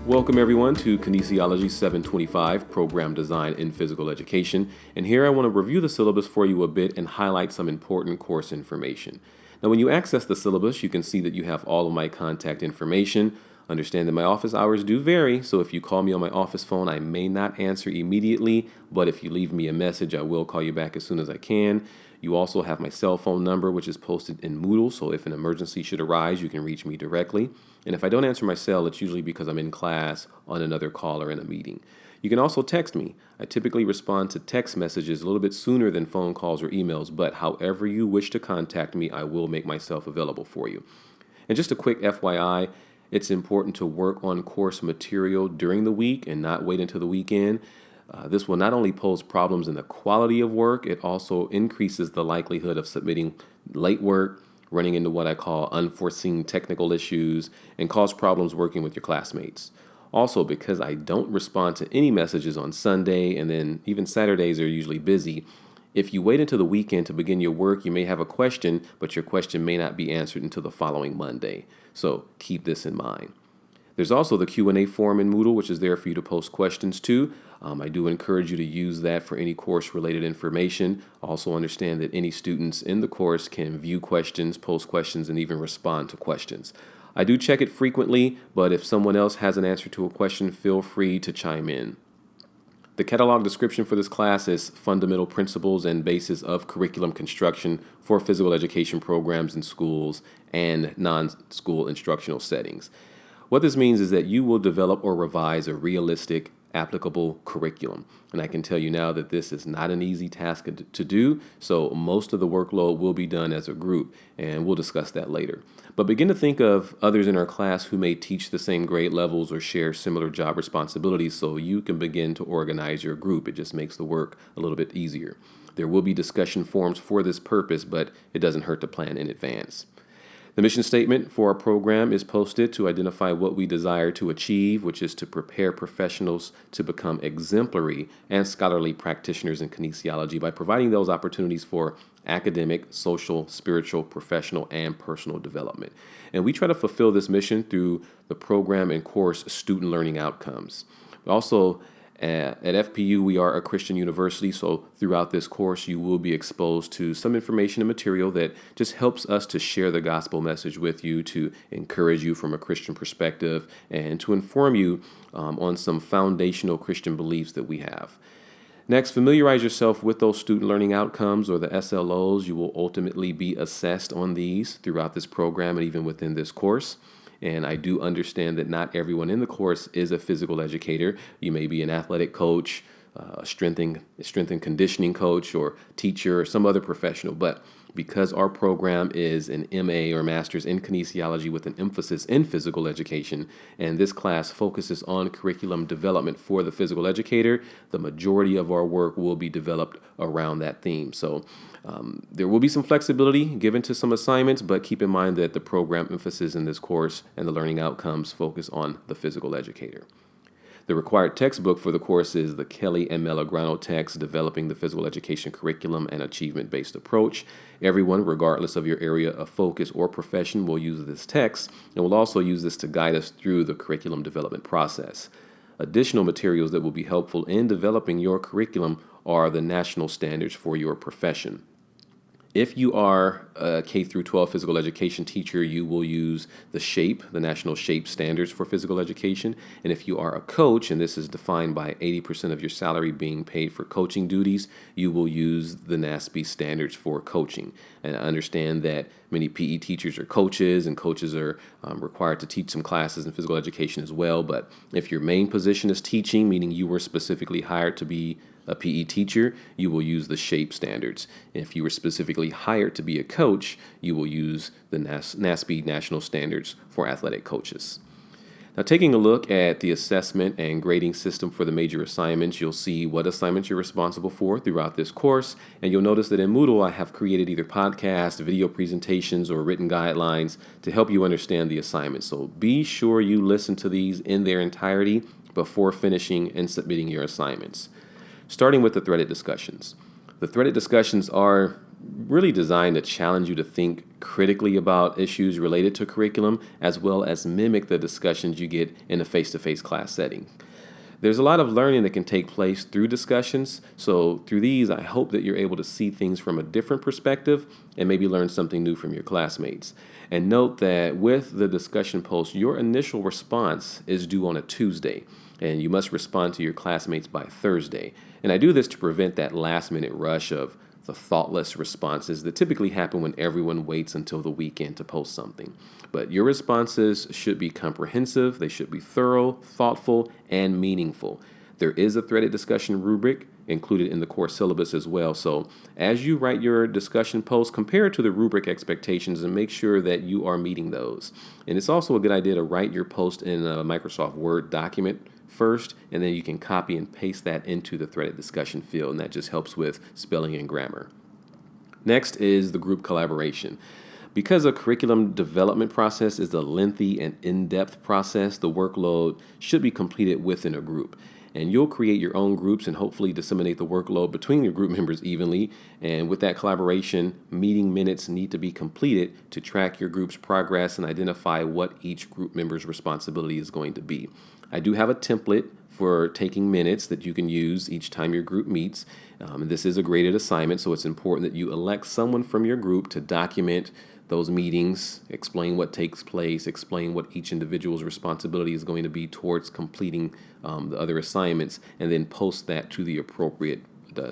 Welcome everyone to Kinesiology 725, Program Design in Physical Education. And here I want to review the syllabus for you a bit and highlight some important course information. Now when you access the syllabus, you can see that you have all of my contact information. Understand that my office hours do vary, so if you call me on my office phone, I may not answer immediately, but if you leave me a message, I will call you back as soon as I can. You also have my cell phone number, which is posted in Moodle, so if an emergency should arise, you can reach me directly. And if I don't answer my cell, it's usually because I'm in class, on another call, or in a meeting. You can also text me. I typically respond to text messages a little bit sooner than phone calls or emails, but however you wish to contact me, I will make myself available for you. And just a quick FYI, it's important to work on course material during the week and not wait until the weekend. This will not only pose problems in the quality of work, it also increases the likelihood of submitting late work, running into what I call unforeseen technical issues, and cause problems working with your classmates. Also, because I don't respond to any messages on Sunday, and then even Saturdays are usually busy, if you wait until the weekend to begin your work, you may have a question, but your question may not be answered until the following Monday. So keep this in mind. There's also the Q&A form in Moodle, which is there for you to post questions to. I do encourage you to use that for any course-related information. Also understand that any students in the course can view questions, post questions, and even respond to questions. I do check it frequently, but if someone else has an answer to a question, feel free to chime in. The catalog description for this class is Fundamental Principles and Basis of Curriculum Construction for Physical Education Programs in Schools and Non-School Instructional Settings. What this means is that you will develop or revise a realistic, applicable curriculum. And I can tell you now that this is not an easy task to do, so most of the workload will be done as a group, and we'll discuss that later. But begin to think of others in our class who may teach the same grade levels or share similar job responsibilities so you can begin to organize your group. It just makes the work a little bit easier. There will be discussion forums for this purpose, but it doesn't hurt to plan in advance. The mission statement for our program is posted to identify what we desire to achieve, which is to prepare professionals to become exemplary and scholarly practitioners in kinesiology by providing those opportunities for academic, social, spiritual, professional, and personal development. And we try to fulfill this mission through the program and course student learning outcomes. Also, at FPU, we are a Christian university, so throughout this course, you will be exposed to some information and material that just helps us to share the gospel message with you, to encourage you from a Christian perspective, and to inform you on some foundational Christian beliefs that we have. Next, familiarize yourself with those student learning outcomes, or the SLOs. You will ultimately be assessed on these throughout this program and even within this course. And I do understand that not everyone in the course is a physical educator. You may be an athletic coach, strength and conditioning coach, or teacher, or some other professional. But because our program is an MA or Master's in Kinesiology with an emphasis in physical education, and this class focuses on curriculum development for the physical educator, the majority of our work will be developed around that theme. So there will be some flexibility given to some assignments, but keep in mind that the program emphasis in this course and the learning outcomes focus on the physical educator. The required textbook for the course is the Kelly and Melograno text, Developing the Physical Education Curriculum and Achievement-Based Approach. Everyone, regardless of your area of focus or profession, will use this text and will also use this to guide us through the curriculum development process. Additional materials that will be helpful in developing your curriculum are the national standards for your profession. If you are a K through 12 physical education teacher, you will use the SHAPE, the National SHAPE Standards for Physical Education. And if you are a coach, and this is defined by 80% of your salary being paid for coaching duties, you will use the NASB standards for coaching. And I understand that many PE teachers are coaches, and coaches are required to teach some classes in physical education as well. But if your main position is teaching, meaning you were specifically hired to be a PE teacher, you will use the SHAPE standards. If you were specifically hired to be a coach, you will use the NASB National Standards for Athletic Coaches. Now, taking a look at the assessment and grading system for the major assignments, you'll see what assignments you're responsible for throughout this course, and you'll notice that in Moodle, I have created either podcasts, video presentations, or written guidelines to help you understand the assignments. So be sure you listen to these in their entirety before finishing and submitting your assignments. Starting with the threaded discussions. The threaded discussions are really designed to challenge you to think critically about issues related to curriculum, as well as mimic the discussions you get in a face-to-face class setting. There's a lot of learning that can take place through discussions. So through these, I hope that you're able to see things from a different perspective and maybe learn something new from your classmates. And note that with the discussion post, your initial response is due on a Tuesday, and you must respond to your classmates by Thursday. And I do this to prevent that last minute rush of the thoughtless responses that typically happen when everyone waits until the weekend to post something. But your responses should be comprehensive, they should be thorough, thoughtful, and meaningful. There is a threaded discussion rubric included in the course syllabus as well. So as you write your discussion post, compare it to the rubric expectations and make sure that you are meeting those. And it's also a good idea to write your post in a Microsoft Word document first, and then you can copy and paste that into the threaded discussion field, and that just helps with spelling and grammar. Next is the group collaboration. Because a curriculum development process is a lengthy and in-depth process, the workload should be completed within a group. And you'll create your own groups and hopefully disseminate the workload between your group members evenly. And with that collaboration, meeting minutes need to be completed to track your group's progress and identify what each group member's responsibility is going to be. I do have a template for taking minutes that you can use each time your group meets. This is a graded assignment, so it's important that you elect someone from your group to document those meetings, explain what takes place, explain what each individual's responsibility is going to be towards completing the other assignments, and then post that to the appropriate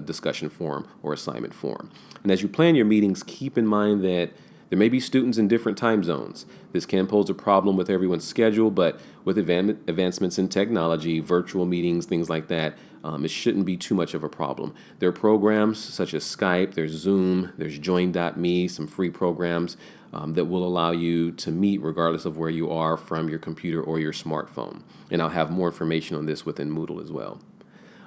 discussion forum or assignment forum. And as you plan your meetings, keep in mind that there may be students in different time zones. This can pose a problem with everyone's schedule, but with advancements in technology, virtual meetings, things like that, it shouldn't be too much of a problem. There are programs such as Skype, there's Zoom, there's Join.me, some free programs that will allow you to meet regardless of where you are from your computer or your smartphone. And I'll have more information on this within Moodle as well.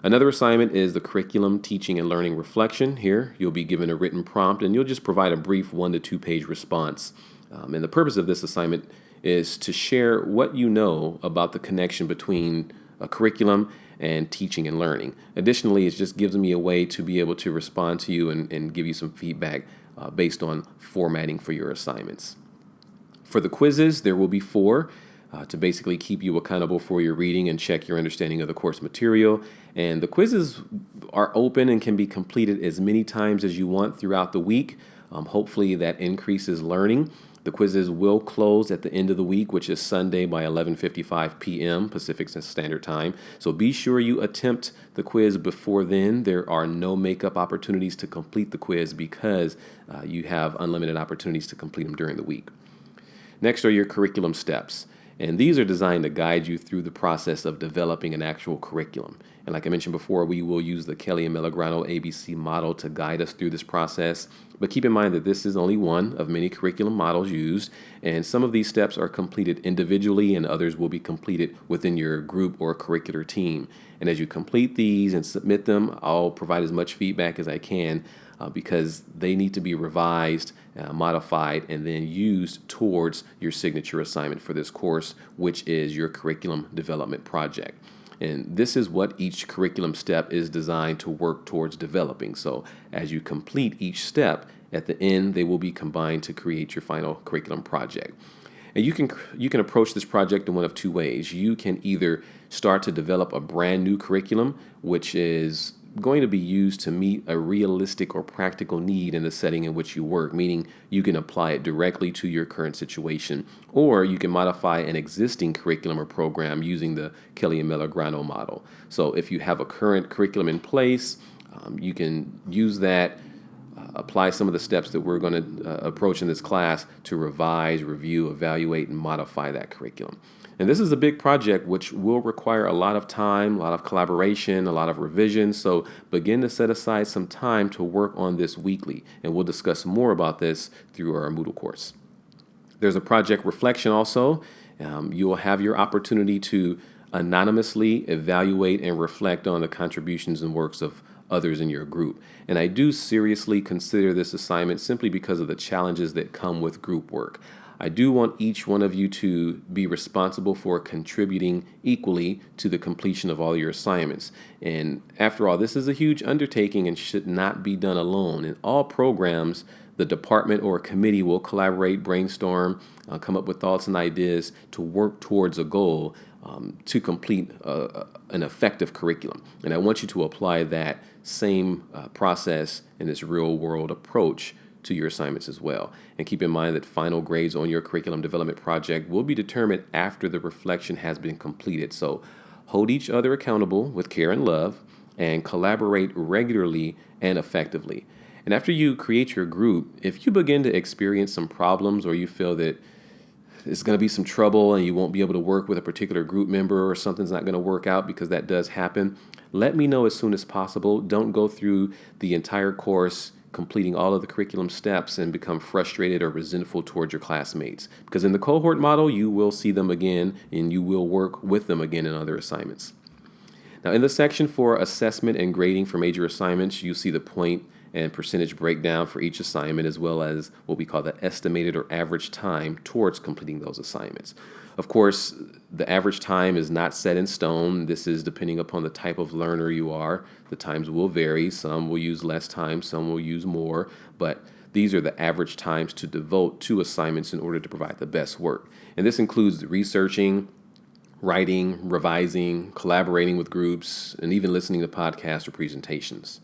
Another assignment is the curriculum teaching and learning reflection. Here, you'll be given a written prompt and you'll just provide a brief 1 to 2 page response. And the purpose of this assignment is to share what you know about the connection between a curriculum and teaching and learning. Additionally, it just gives me a way to be able to respond to you and give you some feedback based on formatting for your assignments. For the quizzes, there will be 4. To basically keep you accountable for your reading and check your understanding of the course material. And the quizzes are open and can be completed as many times as you want throughout the week. Hopefully that increases learning. The quizzes will close at the end of the week, which is Sunday by 11:55 p.m. Pacific Standard Time. So be sure you attempt the quiz before then. There are no makeup opportunities to complete the quiz because you have unlimited opportunities to complete them during the week. Next are your curriculum steps. And these are designed to guide you through the process of developing an actual curriculum. And like I mentioned before, we will use the Kelly and Melograno ABC model to guide us through this process. But keep in mind that this is only one of many curriculum models used, and some of these steps are completed individually and others will be completed within your group or curricular team. And as you complete these and submit them, I'll provide as much feedback as I can because they need to be revised, modified, and then used towards your signature assignment for this course, which is your curriculum development project. And this is what each curriculum step is designed to work towards developing. So as you complete each step, at the end, they will be combined to create your final curriculum project. And you can approach this project in one of 2 ways. You can either start to develop a brand new curriculum, which is going to be used to meet a realistic or practical need in the setting in which you work, meaning you can apply it directly to your current situation, or you can modify an existing curriculum or program using the Kelly and Melograno model. So if you have a current curriculum in place, you can use that, apply some of the steps that we're going to approach in this class to revise, review, evaluate, and modify that curriculum. And this is a big project which will require a lot of time, a lot of collaboration, a lot of revision. So begin to set aside some time to work on this weekly. And we'll discuss more about this through our Moodle course. There's a project reflection also. You will have your opportunity to anonymously evaluate and reflect on the contributions and works of others in your group. And I do seriously consider this assignment simply because of the challenges that come with group work. I do want each one of you to be responsible for contributing equally to the completion of all your assignments. And after all, this is a huge undertaking and should not be done alone. In all programs, the department or committee will collaborate, brainstorm, come up with thoughts and ideas to work towards a goal to complete an effective curriculum. And I want you to apply that same process in this real world approach to your assignments as well. And keep in mind that final grades on your curriculum development project will be determined after the reflection has been completed. So hold each other accountable with care and love and collaborate regularly and effectively. And after you create your group, if you begin to experience some problems or you feel that there's going to be some trouble and you won't be able to work with a particular group member or something's not going to work out, because that does happen, let me know as soon as possible. Don't go through the entire course completing all of the curriculum steps and become frustrated or resentful towards your classmates, because in the cohort model, you will see them again and you will work with them again in other assignments. Now, in the section for assessment and grading for major assignments, you see the point and percentage breakdown for each assignment, as well as what we call the estimated or average time towards completing those assignments. Of course, the average time is not set in stone. This is depending upon the type of learner you are. The times will vary. Some will use less time, some will use more, but these are the average times to devote to assignments in order to provide the best work. And this includes researching, writing, revising, collaborating with groups, and even listening to podcasts or presentations.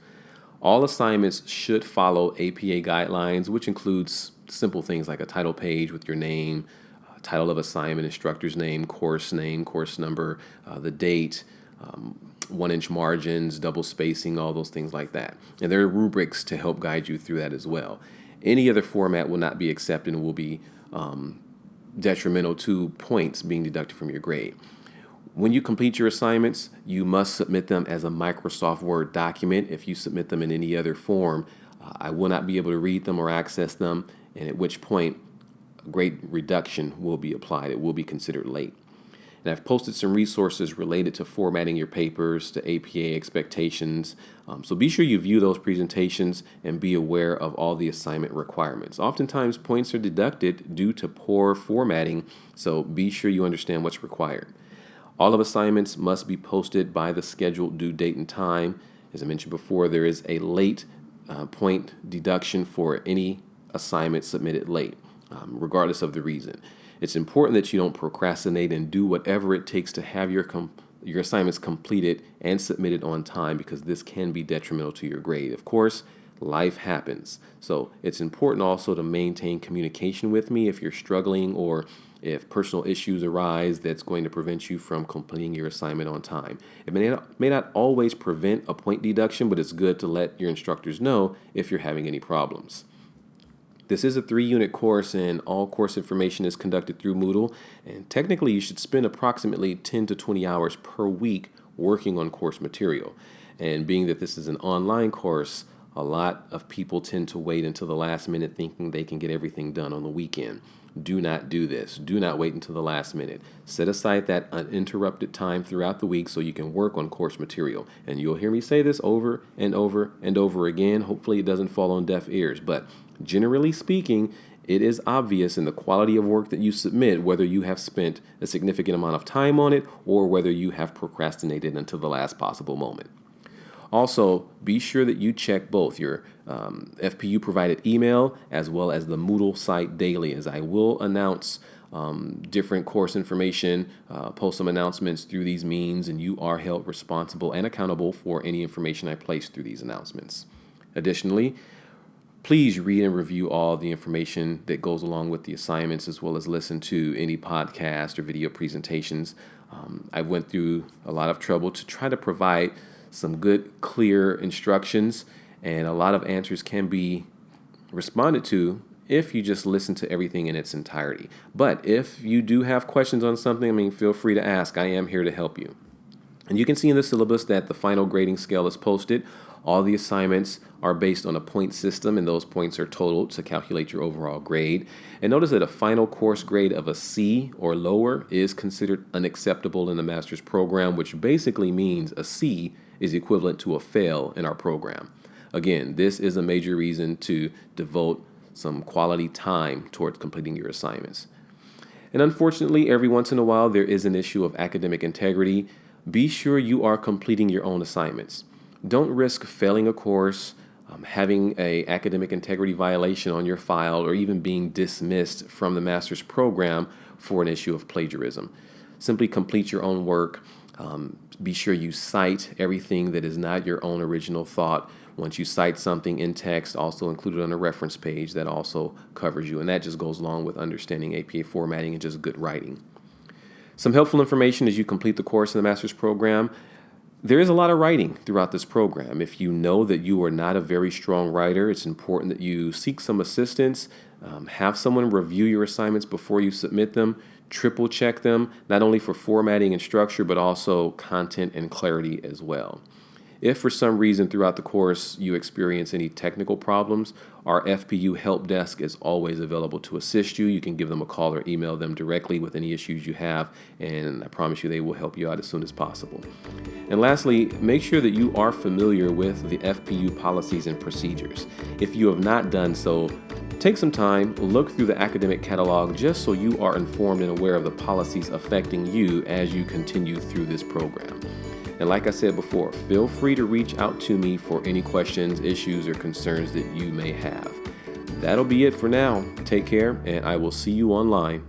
All assignments should follow APA guidelines, which includes simple things like a title page with your name, title of assignment, instructor's name, course number, the date, 1-inch margins, double spacing, all those things like that. And there are rubrics to help guide you through that as well. Any other format will not be accepted and will be detrimental to points being deducted from your grade. When you complete your assignments, you must submit them as a Microsoft Word document. If you submit them in any other form, I will not be able to read them or access them, and at which point a grade reduction will be applied. It will be considered late. And I've posted some resources related to formatting your papers, to APA expectations. So be sure you view those presentations and be aware of all the assignment requirements. Oftentimes, points are deducted due to poor formatting, so be sure you understand what's required. All of assignments must be posted by the scheduled due date and time. As I mentioned before, there is a late point deduction for any assignment submitted late, regardless of the reason. It's important that you don't procrastinate and do whatever it takes to have your assignments completed and submitted on time, because this can be detrimental to your grade. Of course, life happens. So it's important also to maintain communication with me if you're struggling or if personal issues arise that's going to prevent you from completing your assignment on time. It may not always prevent a point deduction, but it's good to let your instructors know if you're having any problems. This is a 3-unit course, and all course information is conducted through Moodle. And technically, you should spend approximately 10 to 20 hours per week working on course material. And being that this is an online course, a lot of people tend to wait until the last minute thinking they can get everything done on the weekend. Do not do this. Do not wait until the last minute. Set aside that uninterrupted time throughout the week so you can work on course material. And you'll hear me say this over and over and over again. Hopefully it doesn't fall on deaf ears. But generally speaking, it is obvious in the quality of work that you submit whether you have spent a significant amount of time on it or whether you have procrastinated until the last possible moment. Also, be sure that you check both your FPU provided email as well as the Moodle site daily, as I will announce different course information, post some announcements through these means, and you are held responsible and accountable for any information I place through these announcements. Additionally, please read and review all the information that goes along with the assignments, as well as listen to any podcast or video presentations. I went through a lot of trouble to try to provide some good, clear instructions, and a lot of answers can be responded to if you just listen to everything in its entirety. But if you do have questions on something, feel free to ask. I am here to help you. And you can see in the syllabus that the final grading scale is posted. All the assignments are based on a point system, and those points are totaled to calculate your overall grade. And notice that a final course grade of a C or lower is considered unacceptable in the master's program, which basically means a C is equivalent to a fail in our program. Again, this is a major reason to devote some quality time towards completing your assignments. And unfortunately, every once in a while, there is an issue of academic integrity. Be sure you are completing your own assignments. Don't risk failing a course, having an academic integrity violation on your file, or even being dismissed from the master's program for an issue of plagiarism. Simply complete your own work. Be sure you cite everything that is not your own original thought. Once you cite something in text, also include it on a reference page that also covers you. And that just goes along with understanding APA formatting and just good writing. Some helpful information as you complete the course in the master's program. There is a lot of writing throughout this program. If you know that you are not a very strong writer, it's important that you seek some assistance. Have someone review your assignments before you submit them. Triple check them, not only for formatting and structure, but also content and clarity as well. If for some reason throughout the course you experience any technical problems, our FPU help desk is always available to assist you. You can give them a call or email them directly with any issues you have, and I promise you they will help you out as soon as possible. And lastly, make sure that you are familiar with the FPU policies and procedures. If you have not done so, take some time, look through the academic catalog just so you are informed and aware of the policies affecting you as you continue through this program. And like I said before, feel free to reach out to me for any questions, issues, or concerns that you may have. That'll be it for now. Take care, and I will see you online.